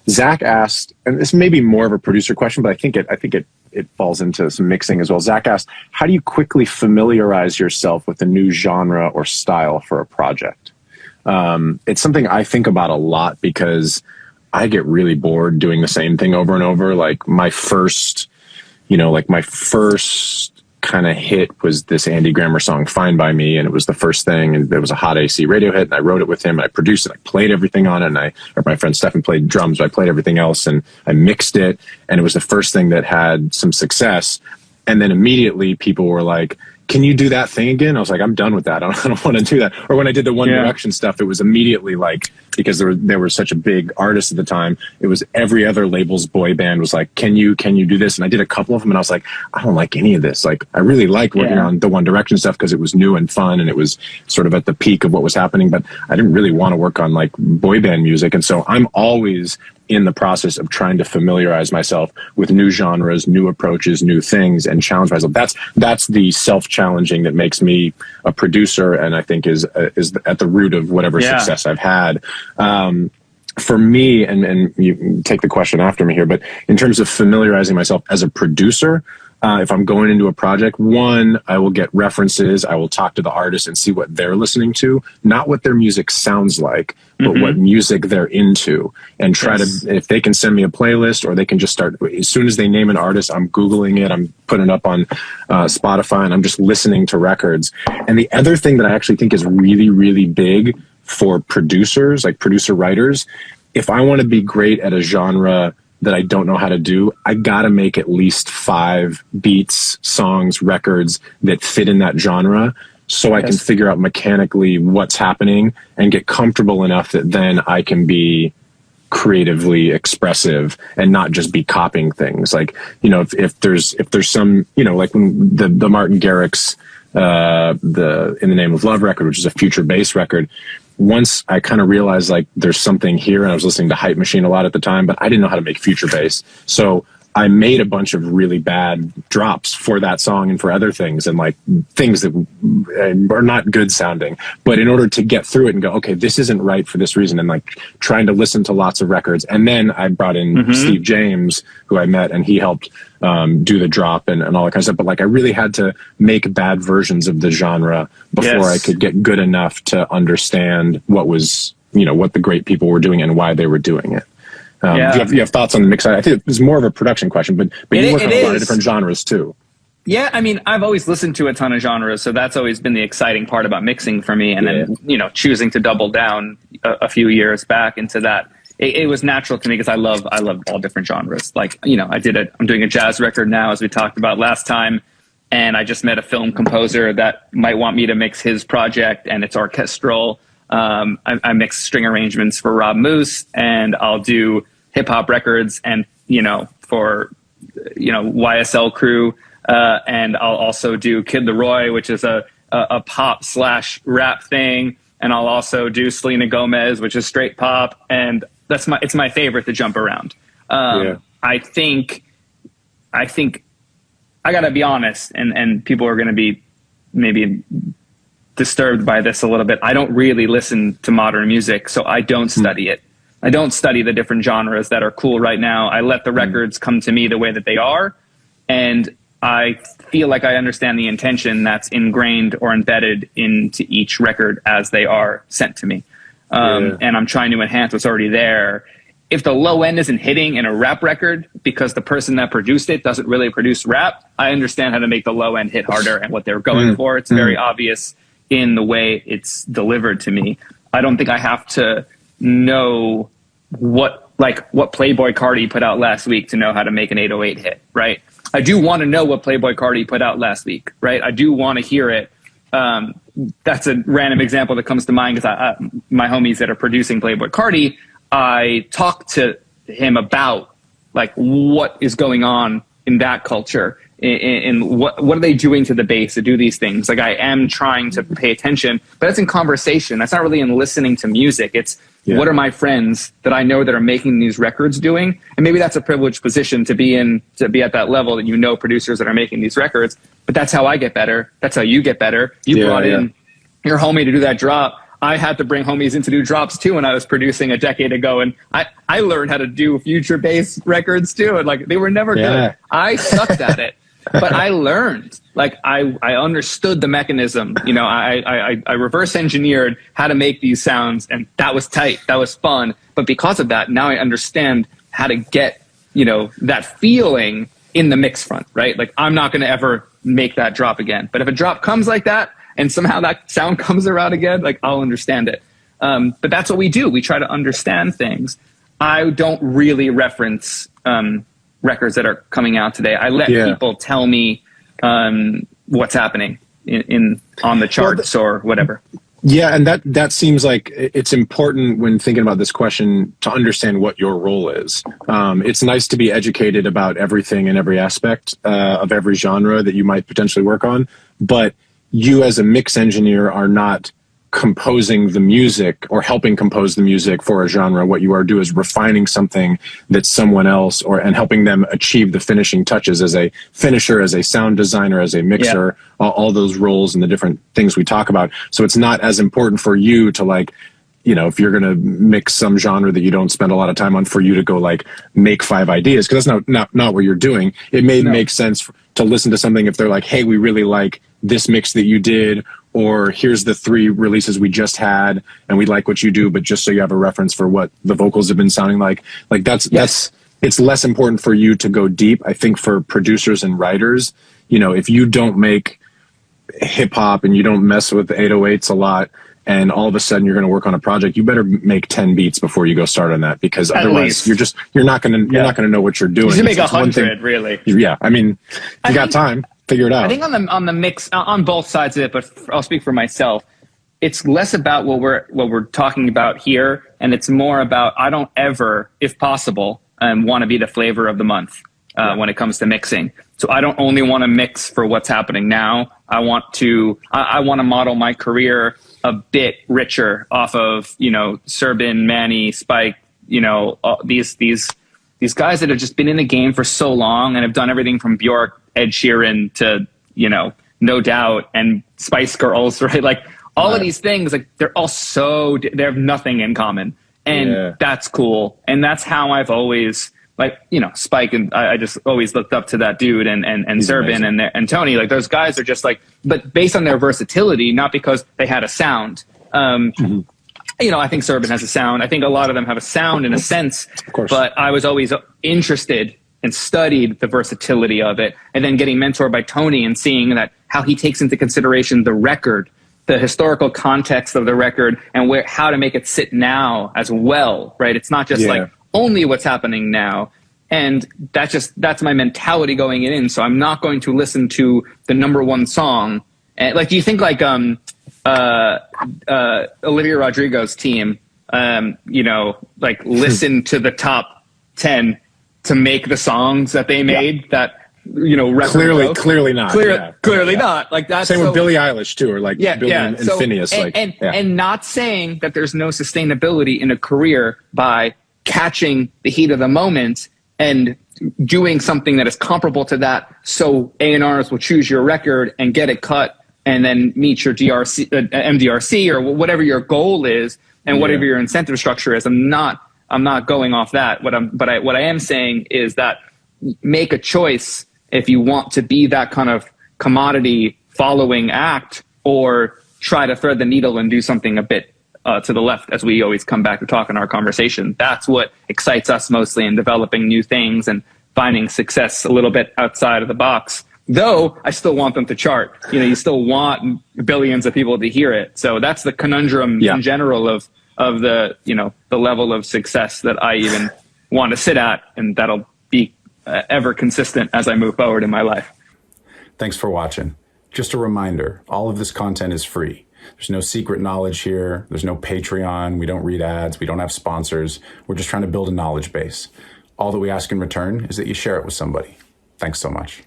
Zach asked, and this may be more of a producer question, but I think it falls into some mixing as well. Zach asked, how do you quickly familiarize yourself with a new genre or style for a project? It's something I think about a lot because I get really bored doing the same thing over and over. Like my first kind of hit was this Andy Grammer song, Fine By Me. And it was the first thing, and it was a hot AC radio hit, and I wrote it with him, and I produced it, I played everything on it, and my friend Stefan played drums, but I played everything else, and I mixed it, and it was the first thing that had some success. And then immediately people were like, can you do that thing again? I was like, I'm done with that. I don't want to do that. Or when I did the One Direction stuff, it was immediately like, because they were such a big artist at the time, it was every other label's boy band was like, can you do this? And I did a couple of them, and I was like, I don't like any of this. Like, I really like working on the One Direction stuff because it was new and fun, and it was sort of at the peak of what was happening, but I didn't really want to work on like boy band music. And so I'm always in the process of trying to familiarize myself with new genres, new approaches, new things, and challenge myself. That's the self-challenging that makes me a producer, and I think is at the root of whatever success I've had. For me, and you can take the question after me here, but in terms of familiarizing myself as a producer, if I'm going into a project, one, I will get references. I will talk to the artist and see what they're listening to, not what their music sounds like, but what music they're into, and try to, if they can send me a playlist, or they can just start, as soon as they name an artist, I'm Googling it, I'm putting it up on Spotify, and I'm just listening to records. And the other thing that I actually think is really, really big for producers, like producer writers, if I want to be great at a genre that I don't know how to do, I gotta make at least 5 beats, songs, records that fit in that genre, so I can figure out mechanically what's happening and get comfortable enough that then I can be creatively expressive and not just be copying things. Like, you know, if there's some, you know, like when the Martin Garrix, the In the Name of Love record, which is a future bass record, once I kind of realized like there's something here, and I was listening to Hype Machine a lot at the time, but I didn't know how to make future bass. So I made a bunch of really bad drops for that song and for other things, and like things that are not good sounding. But in order to get through it and go, okay, this isn't right for this reason, and like trying to listen to lots of records. And then I brought in Steve James, who I met, and he helped do the drop and all that kind of stuff. But like I really had to make bad versions of the genre before I could get good enough to understand what was, you know, what the great people were doing and why they were doing it. You have thoughts on the mix? I think it's more of a production question, but you work on a lot of different genres too. Yeah, I mean, I've always listened to a ton of genres, so that's always been the exciting part about mixing for me. And then, you know, choosing to double down a few years back into that, it was natural to me because I love all different genres. Like, you know, I'm doing a jazz record now, as we talked about last time, and I just met a film composer that might want me to mix his project, and it's orchestral. I mix string arrangements for Rob Moose, and I'll do hip hop records, and, you know, for, you know, YSL Crew, and I'll also do Kid Leroy, which is a pop / rap thing, and I'll also do Selena Gomez, which is straight pop, and it's my favorite to jump around. I think I gotta be honest, and people are gonna be maybe disturbed by this a little bit. I don't really listen to modern music, so I don't study it. I don't study the different genres that are cool right now. I let the records come to me the way that they are, and I feel like I understand the intention that's ingrained or embedded into each record as they are sent to me. And I'm trying to enhance what's already there. If the low end isn't hitting in a rap record because the person that produced it doesn't really produce rap, I understand how to make the low end hit harder and what they're going for. It's very obvious in the way it's delivered to me. I don't think I have to know what Playboi Carti put out last week to know how to make an 808 hit, right? I do want to know what Playboi Carti put out last week, right? I do want to hear it. That's a random example that comes to mind because my homies that are producing Playboi Carti, I talk to him about like what is going on in that culture, in what are they doing to the bass to do these things. Like I am trying to pay attention, but it's in conversation. That's not really in listening to music. It's what are my friends that I know that are making these records doing? And maybe that's a privileged position to be in, to be at that level that you know producers that are making these records. But that's how I get better. That's how you get better. You brought in your homie to do that drop. I had to bring homies in to do drops too when I was producing a decade ago. And I learned how to do future bass records too. And like, they were never good. I sucked at it, but I learned. Like I understood the mechanism. You know, I reverse engineered how to make these sounds, and that was tight. That was fun. But because of that, now I understand how to get, you know, that feeling in the mix front, right? Like I'm not going to ever make that drop again. But if a drop comes like that and somehow that sound comes around again, like I'll understand it. But that's what we do. We try to understand things. I don't really reference records that are coming out today. I let people tell me what's happening on the charts or whatever. Yeah, and that seems like it's important when thinking about this question to understand what your role is. It's nice to be educated about everything and every aspect of every genre that you might potentially work on, but you as a mix engineer are not composing the music or helping compose the music for a genre. What you are doing is refining something that someone else and helping them achieve the finishing touches as a finisher, as a sound designer, as a mixer, all those roles and the different things we talk about. So it's not as important for you to like, you know, if you're going to mix some genre that you don't spend a lot of time on, for you to go like make 5 ideas, because that's not what you're doing. It may make sense to listen to something if they're like, hey, we really like this mix that you did, or here's the 3 releases we just had and we like what you do, but just so you have a reference for what the vocals have been sounding like that's it's less important for you to go deep. I think for producers and writers, you know, if you don't make hip hop and you don't mess with the 808s a lot, and all of a sudden you're going to work on a project, you better make 10 beats before you go start on that, because otherwise you're not going to know what you're doing. You should make 100, really. Yeah, I mean, if you got time, figure it out. I think on the mix, on both sides of it, but I'll speak for myself. It's less about what we're talking about here, and it's more about, I don't ever, if possible, want to be the flavor of the month when it comes to mixing. So I don't only want to mix for what's happening now. I want to model my career a bit richer off of, you know, Serban, Manny, Spike, you know, these guys that have just been in the game for so long and have done everything from Bjork, Ed Sheeran to, you know, No Doubt and Spice Girls, right? Like all of these things, like they have nothing in common, and that's cool. And that's how I've always, like, you know, Spike, and I just always looked up to that dude, and Serban and Tony. Like those guys are just like, but based on their versatility, not because they had a sound. You know, I think Serban has a sound. I think a lot of them have a sound in a sense, of course. But I was always interested and studied the versatility of it, and then getting mentored by Tony and seeing that how he takes into consideration the record, the historical context of the record, and how to make it sit now as well, right? It's not just like only what's happening now. And that's my mentality going in. So I'm not going to listen to the #1 song. And like, do you think like Olivia Rodrigo's team, you know, like listen to the top 10 to make the songs that they made that, you know, clearly not. Clearly not. Like that's same with Billie Eilish too, or like Billie and Phineas. And not saying that there's no sustainability in a career by catching the heat of the moment and doing something that is comparable to that, so A&Rs will choose your record and get it cut and then meet your MDRC or whatever your goal is and whatever your incentive structure is. I'm not going off that. What I am saying is that make a choice if you want to be that kind of commodity following act, or try to thread the needle and do something a bit to the left, as we always come back to talk in our conversation. That's what excites us mostly in developing new things and finding success a little bit outside of the box. Though I still want them to chart. You know, you still want billions of people to hear it. So that's the conundrum in general of the, you know, the level of success that I even want to sit at, and that'll be ever consistent as I move forward in my life. Thanks for watching. Just a reminder, all of this content is free. There's no secret knowledge here. There's no Patreon. We don't read ads. We don't have sponsors. We're just trying to build a knowledge base. All that we ask in return is that you share it with somebody. Thanks so much.